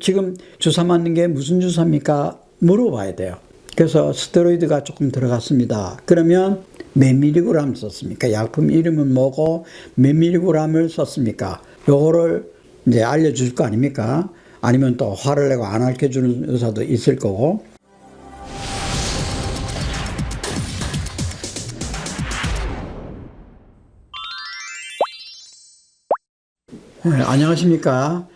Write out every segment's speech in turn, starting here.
지금 주사 맞는 게 무슨 주사입니까? 물어봐야 돼요. 그래서 스테로이드가 조금 들어갔습니다. 그러면 몇 밀리그램 썼습니까? 약품 이름은 뭐고 몇 밀리그램을 썼습니까? 요거를 이제 알려줄 거 아닙니까? 아니면 또 화를 내고 안 알려주는 의사도 있을 거고. 안녕하십니까?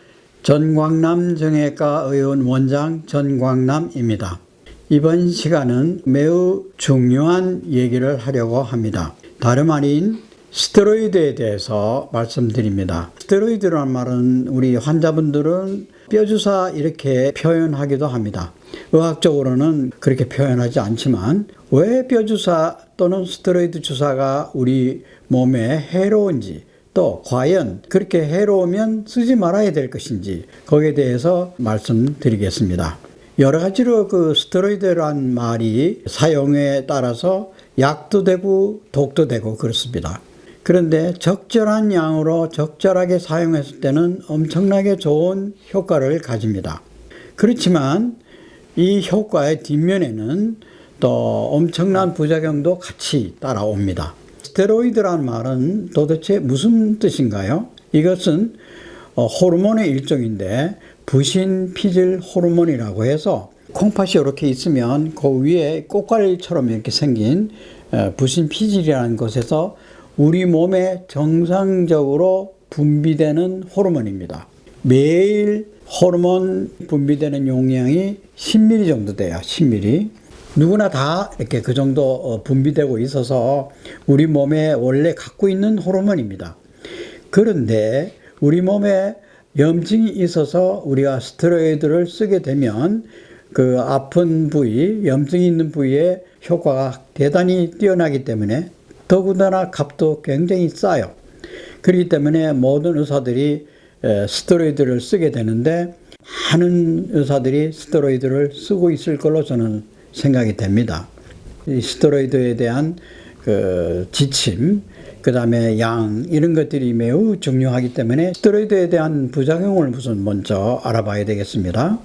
전광남 정형외과 의원 원장 전광남입니다. 이번 시간은 매우 중요한 얘기를 하려고 합니다. 다름 아닌 스테로이드에 대해서 말씀드립니다. 스테로이드라는 말은 우리 환자분들은 뼈주사 이렇게 표현하기도 합니다. 의학적으로는 그렇게 표현하지 않지만 왜 뼈주사 또는 스테로이드 주사가 우리 몸에 해로운지, 또 과연 그렇게 해로우면 쓰지 말아야 될 것인지 거기에 대해서 말씀드리겠습니다. 여러 가지로 그 스테로이드란 말이 사용에 따라서 약도 되고 독도 되고 그렇습니다. 그런데 적절한 양으로 적절하게 사용했을 때는 엄청나게 좋은 효과를 가집니다. 그렇지만 이 효과의 뒷면에는 또 엄청난 부작용도 같이 따라옵니다. 스테로이드란 말은 도대체 무슨 뜻인가요? 이것은 호르몬의 일종인데 부신피질 호르몬이라고 해서 콩팥이 이렇게 있으면 그 위에 꽃갈처럼 이렇게 생긴 부신피질이라는 곳에서 우리 몸에 정상적으로 분비되는 호르몬입니다. 매일 호르몬 분비되는 용량이 10ml 정도 돼요. 10ml. 누구나 다 이렇게 그 정도 분비되고 있어서 우리 몸에 원래 갖고 있는 호르몬입니다. 그런데 우리 몸에 염증이 있어서 우리가 스테로이드를 쓰게 되면 그 아픈 부위, 염증이 있는 부위에 효과가 대단히 뛰어나기 때문에 더군다나 값도 굉장히 싸요. 그렇기 때문에 모든 의사들이 스테로이드를 쓰게 되는데 많은 의사들이 스테로이드를 쓰고 있을 걸로 저는 생각이 됩니다. 이 스테로이드에 대한 그 지침, 그 다음에 양, 이런 것들이 매우 중요하기 때문에 스테로이드에 대한 부작용을 우선 먼저 알아봐야 되겠습니다.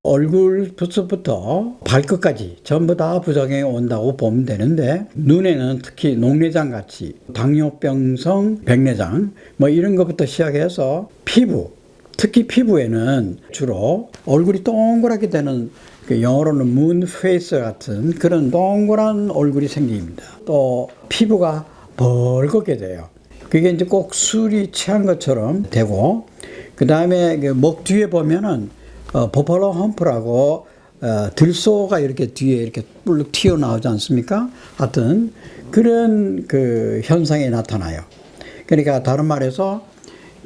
얼굴부터 발끝까지 전부 다 부작용이 온다고 보면 되는데, 눈에는 특히 녹내장 같이 당뇨병성 백내장 뭐 이런 것부터 시작해서 피부, 특히 피부에는 주로 얼굴이 동그랗게 되는 그 영어로는 문 페이스 같은 그런 동그란 얼굴이 생깁니다. 또 피부가 벌겋게 돼요. 그게 이제 꼭 술이 취한 것처럼 되고, 그 다음에 목 뒤에 보면은 버팔로 험프라고 들소가 이렇게 뒤에 이렇게 뿔룩 튀어나오지 않습니까? 하여튼 그런 그 현상이 나타나요. 그러니까 다른 말해서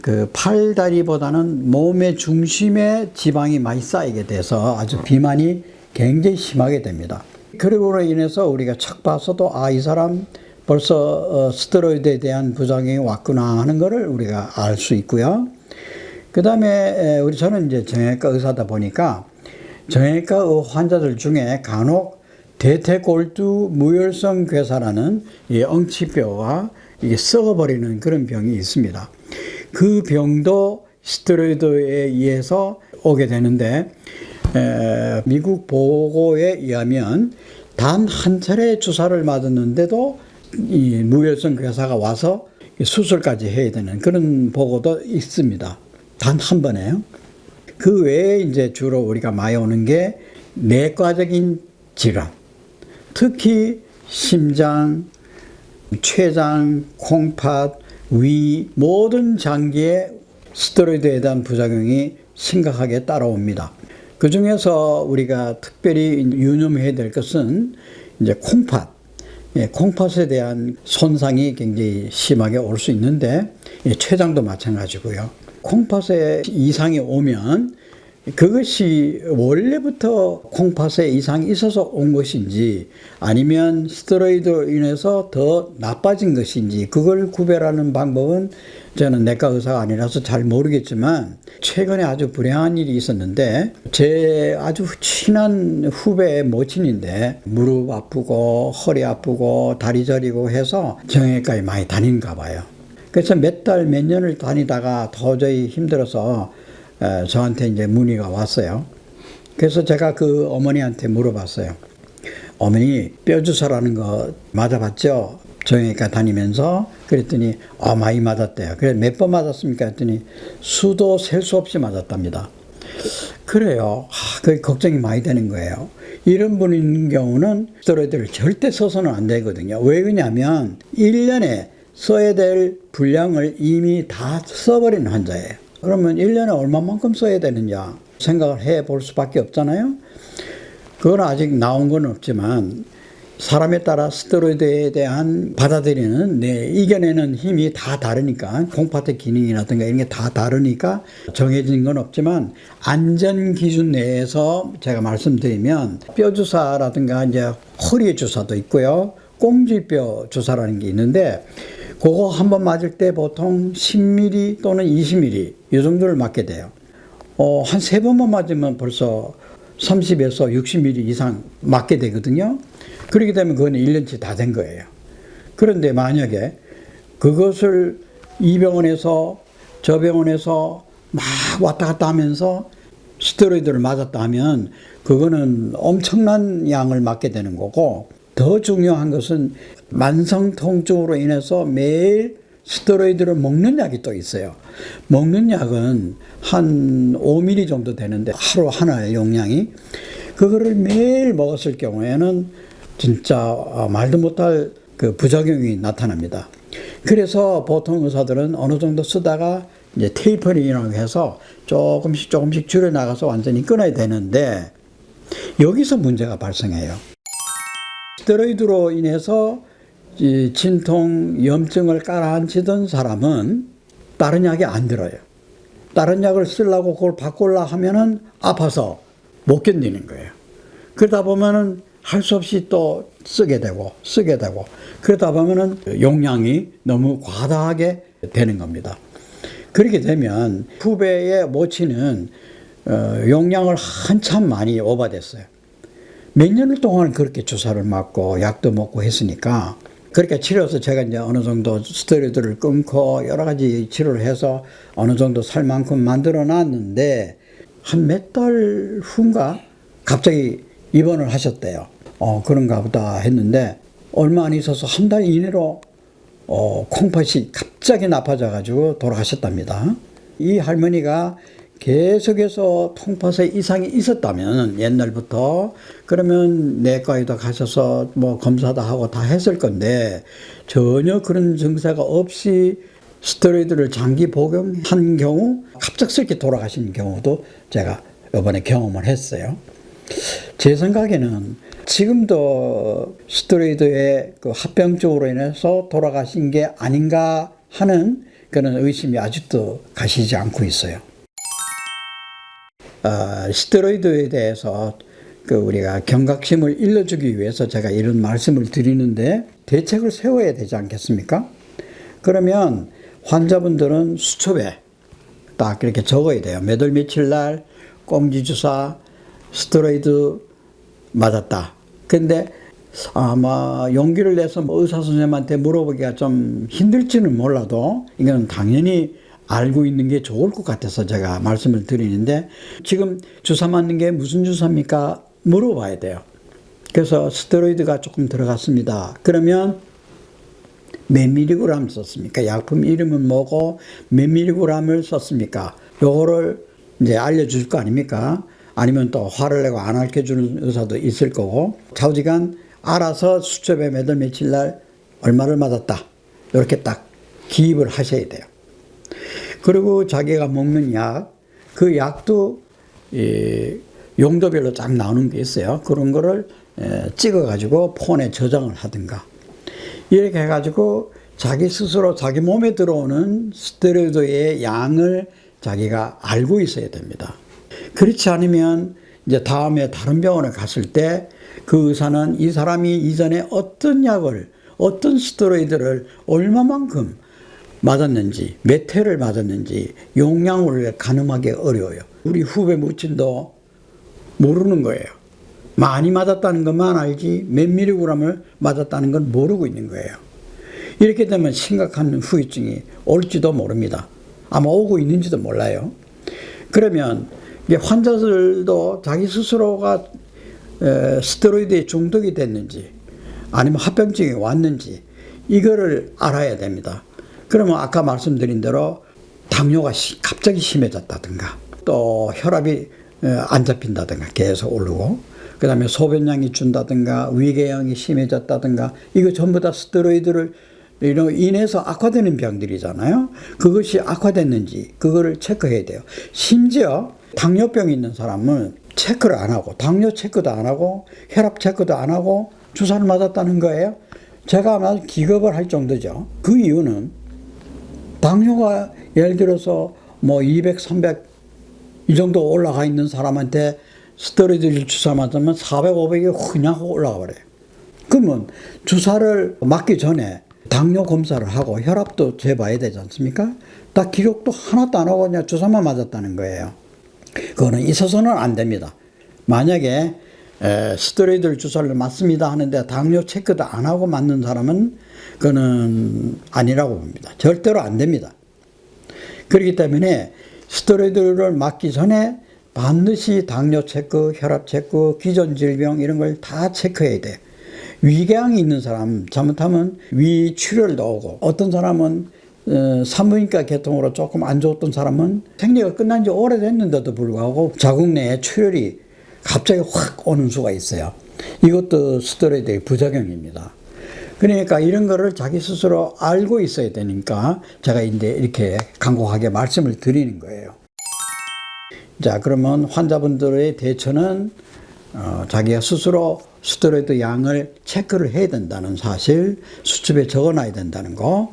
그 팔다리보다는 몸의 중심에 지방이 많이 쌓이게 돼서 아주 비만이 굉장히 심하게 됩니다. 그리고 인해서 우리가 척 봐서도 이 사람 벌써 스테로이드에 대한 부작용이 왔구나 하는 것을 우리가 알 수 있고요. 그 다음에 저는 이제 정형외과 의사다 보니까 정형외과 환자들 중에 간혹 대퇴골두 무혈성 괴사라는 이 엉치뼈가 이게 썩어버리는 그런 병이 있습니다. 그 병도 스테로이드에 의해서 오게 되는데, 미국 보고에 의하면 단 한 차례 주사를 맞았는데도 이 무혈성 괴사가 와서 수술까지 해야 되는 그런 보고도 있습니다. 단 한 번에요. 그 외에 이제 주로 우리가 많이 오는 게 내과적인 질환, 특히 심장, 췌장, 콩팥, 위 모든 장기에 스테로이드에 대한 부작용이 심각하게 따라옵니다. 그 중에서 우리가 특별히 유념해야 될 것은 이제 콩팥. 콩팥에 대한 손상이 굉장히 심하게 올 수 있는데, 췌장도 마찬가지고요. 콩팥에 이상이 오면 그것이 원래부터 콩팥에 이상이 있어서 온 것인지 아니면 스테로이드로 인해서 더 나빠진 것인지 그걸 구별하는 방법은 저는 내과 의사가 아니라서 잘 모르겠지만, 최근에 아주 불행한 일이 있었는데 제 아주 친한 후배의 모친인데 무릎 아프고 허리 아프고 다리 저리고 해서 정형외과에 많이 다닌가 봐요. 그래서 몇 달, 몇 년을 다니다가 도저히 힘들어서 저한테 이제 문의가 왔어요. 그래서 제가 그 어머니한테 물어봤어요. 어머니, 뼈 주사라는 거 맞아봤죠? 정형외과 다니면서. 그랬더니 많이 맞았대요. 그래, 몇 번 맞았습니까? 했더니 수도 셀 수 없이 맞았답니다. 그래요. 그 걱정이 많이 되는 거예요. 이런 분인 경우는 스테로이드를 절대 써서는 안 되거든요. 왜 그러냐면 1년에 써야 될 분량을 이미 다 써버린 환자예요. 그러면 1년에 얼마만큼 써야 되느냐 생각을 해볼 수밖에 없잖아요. 그건 아직 나온 건 없지만 사람에 따라 스테로이드에 대한 받아들이는 이겨내는 힘이 다 다르니까, 콩팥의 기능이라든가 이런 게 다 다르니까 정해진 건 없지만 안전 기준 내에서 제가 말씀드리면 뼈 주사라든가 이제 허리 주사도 있고요. 꽁지뼈 주사라는 게 있는데 그거 한 번 맞을 때 보통 10mm 또는 20mm 이 정도를 맞게 돼요. 한 3번만 맞으면 벌써 30에서 60mm 이상 맞게 되거든요. 그렇게 되면 그건 1년치 다 된 거예요. 그런데 만약에 그것을 이 병원에서 저 병원에서 막 왔다 갔다 하면서 스테로이드를 맞았다 하면 그거는 엄청난 양을 맞게 되는 거고, 더 중요한 것은 만성 통증으로 인해서 매일 스테로이드를 먹는 약이 또 있어요. 먹는 약은 한 5ml 정도 되는데 하루 하나의 용량이, 그거를 매일 먹었을 경우에는 진짜 말도 못할 그 부작용이 나타납니다. 그래서 보통 의사들은 어느 정도 쓰다가 이제 테이퍼링이라고 해서 조금씩 줄여 나가서 완전히 끊어야 되는데, 여기서 문제가 발생해요. 스테로이드로 인해서 진통, 염증을 깔아앉히던 사람은 다른 약이 안 들어요. 다른 약을 쓰려고 그걸 바꾸려 하면은 아파서 못 견디는 거예요. 그러다 보면은 할 수 없이 또 쓰게 되고 그러다 보면은 용량이 너무 과다하게 되는 겁니다. 그렇게 되면 후배의 모친은 용량을 한참 많이 오버됐어요. 몇 년을 동안 그렇게 주사를 맞고 약도 먹고 했으니까, 그렇게 치료해서 제가 이제 어느 정도 스테로이드를 끊고 여러 가지 치료를 해서 어느 정도 살 만큼 만들어 놨는데, 한 몇 달 후인가 갑자기 입원을 하셨대요. 그런가 보다 했는데 얼마 안 있어서 한 달 이내로 콩팥이 갑자기 나빠져가지고 돌아가셨답니다. 이 할머니가 계속해서 통팥에 이상이 있었다면 옛날부터, 그러면 내과에도 가셔서 뭐 검사도 하고 다 했을 건데 전혀 그런 증세가 없이 스테로이드를 장기 복용한 경우 갑작스럽게 돌아가신 경우도 제가 이번에 경험을 했어요. 제 생각에는 지금도 스테로이드의 그 합병증으로 인해서 돌아가신 게 아닌가 하는 그런 의심이 아직도 가시지 않고 있어요. 스테로이드에 대해서 우리가 경각심을 일러주기 위해서 제가 이런 말씀을 드리는데, 대책을 세워야 되지 않겠습니까? 그러면 환자분들은 수첩에 딱 이렇게 적어야 돼요. 몇 월 며칠 날 꽁지주사 스테로이드 맞았다. 근데 아마 용기를 내서 의사 선생님한테 물어보기가 좀 힘들지는 몰라도 이건 당연히 알고 있는 게 좋을 것 같아서 제가 말씀을 드리는데, 지금 주사 맞는 게 무슨 주사입니까? 물어봐야 돼요. 그래서 스테로이드가 조금 들어갔습니다. 그러면 몇 미리그램 썼습니까? 약품 이름은 뭐고 몇 미리그램을 썼습니까? 요거를 이제 알려줄 거 아닙니까? 아니면 또 화를 내고 안 알려주는 의사도 있을 거고, 좌우지간 알아서 수첩에 몇 월 며칠 날 얼마를 맞았다, 이렇게 딱 기입을 하셔야 돼요. 그리고 자기가 먹는 약, 그 약도 용도별로 쫙 나오는 게 있어요. 그런 거를 찍어가지고 폰에 저장을 하든가 이렇게 해가지고 자기 스스로 자기 몸에 들어오는 스테로이드의 양을 자기가 알고 있어야 됩니다. 그렇지 않으면 이제 다음에 다른 병원에 갔을 때 그 의사는 이 사람이 이전에 어떤 약을, 어떤 스테로이드를 얼마만큼 맞았는지, 몇 회를 맞았는지 용량을 가늠하기 어려워요. 우리 후배 모친도 모르는 거예요. 많이 맞았다는 것만 알지 몇 미리그램을 맞았다는 건 모르고 있는 거예요. 이렇게 되면 심각한 후유증이 올지도 모릅니다. 아마 오고 있는지도 몰라요. 그러면 이게 환자들도 자기 스스로가 스테로이드에 중독이 됐는지 아니면 합병증이 왔는지 이거를 알아야 됩니다. 그러면 아까 말씀드린 대로 당뇨가 갑자기 심해졌다든가 또 혈압이 안 잡힌다든가 계속 오르고 그 다음에 소변량이 준다든가 위궤양이 심해졌다든가 이거 전부 다 스테로이드를 인해서 악화되는 병들이잖아요. 그것이 악화됐는지 그거를 체크해야 돼요. 심지어 당뇨병이 있는 사람은 체크를 안 하고 당뇨 체크도 안 하고 혈압 체크도 안 하고 주사를 맞았다는 거예요. 제가 아마 기겁을 할 정도죠. 그 이유는 당뇨가 예를 들어서 뭐 200, 300 이 정도 올라가 있는 사람한테 스테로이드 주사 맞으면 400, 500이 그냥 올라가 버려요. 그러면 주사를 맞기 전에 당뇨 검사를 하고 혈압도 재봐야 되지 않습니까? 딱 기록도 하나도 안 하고 그냥 주사만 맞았다는 거예요. 그거는 있어서는 안 됩니다. 만약에 스테로이드 주사를 맞습니다 하는데 당뇨 체크도 안 하고 맞는 사람은 그거는 아니라고 봅니다. 절대로 안 됩니다. 그렇기 때문에 스테로이드를 맞기 전에 반드시 당뇨 체크, 혈압 체크, 기존 질병 이런 걸 다 체크해야 돼. 위궤양이 있는 사람 잘못하면 위 출혈도 오고 어떤 사람은 산부인과 계통으로 조금 안 좋았던 사람은 생리가 끝난 지 오래됐는데도 불구하고 자궁 내에 출혈이 갑자기 확 오는 수가 있어요. 이것도 스테로이드의 부작용입니다. 그러니까 이런 거를 자기 스스로 알고 있어야 되니까 제가 이제 이렇게 간곡하게 말씀을 드리는 거예요. 자, 그러면 환자분들의 대처는 자기가 스스로 스테로이드 양을 체크를 해야 된다는 사실, 수첩에 적어놔야 된다는 거.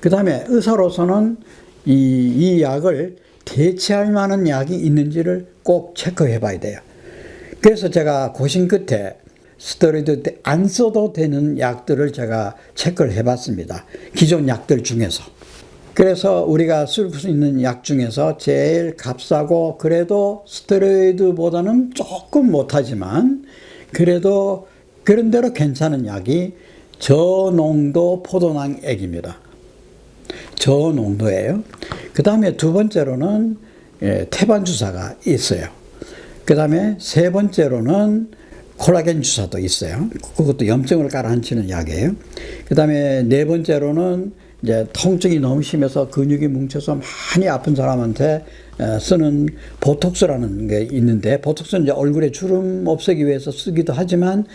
그 다음에 의사로서는 이 약을 대체할 만한 약이 있는지를 꼭 체크해 봐야 돼요. 그래서 제가 고심 끝에 스테로이드 안 써도 되는 약들을 제가 체크를 해봤습니다. 기존 약들 중에서. 그래서 우리가 쓸 수 있는 약 중에서 제일 값싸고 그래도 스테로이드보다는 조금 못하지만 그래도 그런대로 괜찮은 약이 저농도 포도당액입니다. 저농도예요. 그 다음에 두 번째로는 태반 주사가 있어요. 그 다음에 세 번째로는 콜라겐 주사도 있어요. 그것도 염증을 가라앉히는 약이에요. 그 다음에 네 번째로는 이제 통증이 너무 심해서 근육이 뭉쳐서 많이 아픈 사람한테 쓰는 보톡스라는 게 있는데, 보톡스는 이제 얼굴에 주름 없애기 위해서 쓰기도 하지만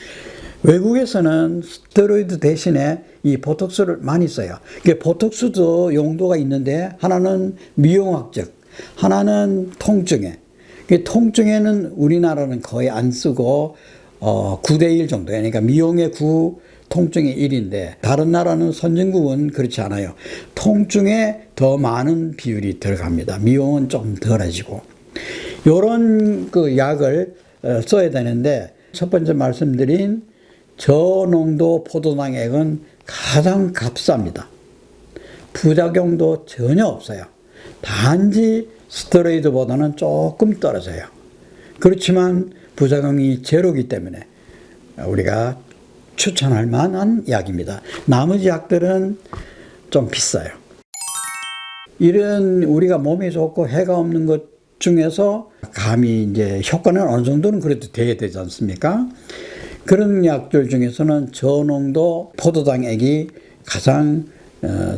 외국에서는 스테로이드 대신에 이 보톡스를 많이 써요. 이게 보톡스도 용도가 있는데 하나는 미용학적, 하나는 통증에. 통증에는 우리나라는 거의 안 쓰고 9대1 정도예요. 그러니까 미용의 9, 통증의 1인데 다른 나라는 선진국은 그렇지 않아요. 통증에 더 많은 비율이 들어갑니다. 미용은 좀 덜해지고. 이런 그 약을 써야 되는데 첫 번째 말씀드린 저농도 포도당액은 가장 값쌉니다. 부작용도 전혀 없어요. 단지 스테로이드보다는 조금 떨어져요. 그렇지만 부작용이 제로이기 때문에 우리가 추천할 만한 약입니다. 나머지 약들은 좀 비싸요. 이런 우리가 몸에 좋고 해가 없는 것 중에서 감히 이제 효과는 어느 정도는 그래도 돼야 되지 않습니까? 그런 약들 중에서는 저농도 포도당액이 가장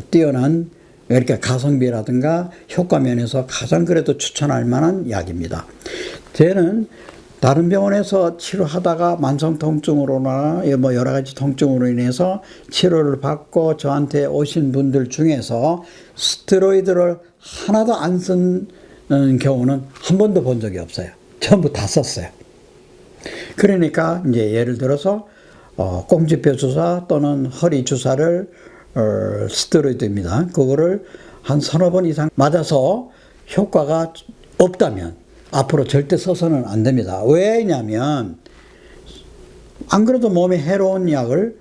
뛰어난, 그러니까 가성비라든가 효과 면에서 가장 그래도 추천할 만한 약입니다. 저는 다른 병원에서 치료하다가 만성통증으로나 뭐 여러 가지 통증으로 인해서 치료를 받고 저한테 오신 분들 중에서 스테로이드를 하나도 안 쓴 경우는 한 번도 본 적이 없어요. 전부 다 썼어요. 그러니까 이제 예를 들어서 꽁지뼈 주사 또는 허리 주사를 스테로이드입니다. 그거를 한 서너 번 이상 맞아서 효과가 없다면 앞으로 절대 써서는 안 됩니다. 왜냐면 안 그래도 몸에 해로운 약을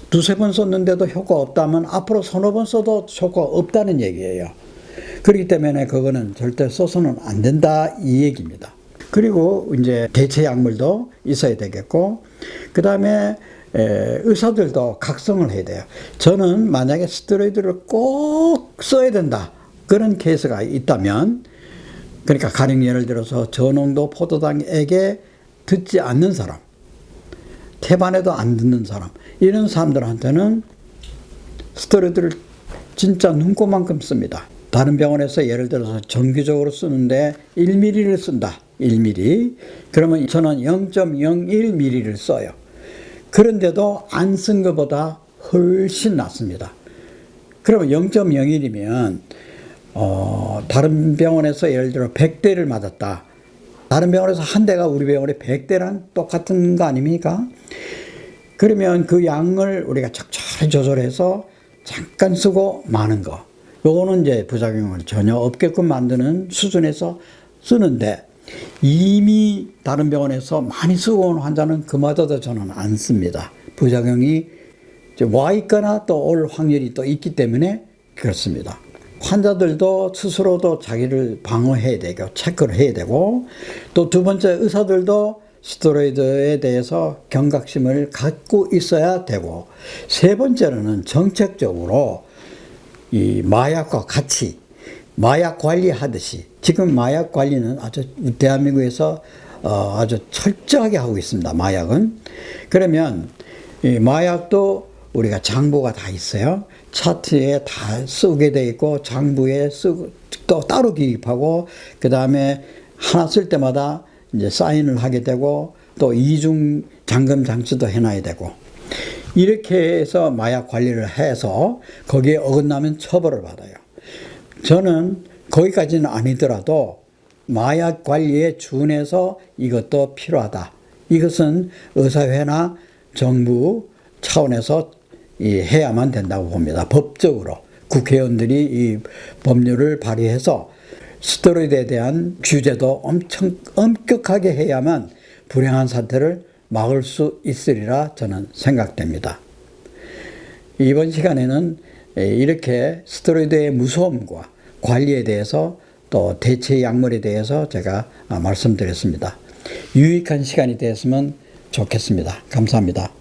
두세 번 썼는데도 효과 없다면 앞으로 서너 번 써도 효과 없다는 얘기예요. 그렇기 때문에 그거는 절대 써서는 안 된다 이 얘기입니다. 그리고 이제 대체 약물도 있어야 되겠고, 그 다음에 의사들도 각성을 해야 돼요. 저는 만약에 스테로이드를 꼭 써야 된다 그런 케이스가 있다면 그러니까 가령 예를 들어서 저농도 포도당에게 듣지 않는 사람, 태반에도 안 듣는 사람, 이런 사람들한테는 스테로이드를 진짜 눈곱만큼 씁니다. 다른 병원에서 예를 들어서 정기적으로 쓰는데 1ml를 쓴다. 1ml. 그러면 저는 0.01ml를 써요. 그런데도 안 쓴 것보다 훨씬 낫습니다. 그러면 0.01이면 다른 병원에서 예를 들어 100대를 맞았다. 다른 병원에서 한 대가 우리 병원에 100대랑 똑같은 거 아닙니까? 그러면 그 양을 우리가 적절히 조절해서 잠깐 쓰고 마는 거. 요거는 이제 부작용을 전혀 없게끔 만드는 수준에서 쓰는데, 이미 다른 병원에서 많이 쓰고 온 환자는 그마저도 저는 안 씁니다. 부작용이 와 있거나 또 올 확률이 또 있기 때문에 그렇습니다. 환자들도 스스로도 자기를 방어해야 되고 체크를 해야 되고, 또 두 번째 의사들도 스테로이드에 대해서 경각심을 갖고 있어야 되고, 세 번째로는 정책적으로 이 마약과 같이 마약 관리하듯이, 지금 마약 관리는 아주 대한민국에서 아주 철저하게 하고 있습니다. 마약은. 그러면 이 마약도 우리가 장부가 다 있어요. 차트에 다 쓰게 돼 있고, 장부에 쓰고 또 따로 기입하고, 그 다음에 하나 쓸 때마다 이제 사인을 하게 되고, 또 이중 잠금 장치도 해놔야 되고, 이렇게 해서 마약 관리를 해서 거기에 어긋나면 처벌을 받아요. 저는 거기까지는 아니더라도 마약 관리에 준해서 이것도 필요하다. 이것은 의사회나 정부 차원에서 해야만 된다고 봅니다. 법적으로 국회의원들이 이 법률을 발의해서 스테로이드에 대한 규제도 엄청 엄격하게 해야만 불행한 사태를 막을 수 있으리라 저는 생각됩니다. 이번 시간에는 이렇게 스테로이드의 무서움과 관리에 대해서 또 대체 약물에 대해서 제가 말씀드렸습니다. 유익한 시간이 되었으면 좋겠습니다. 감사합니다.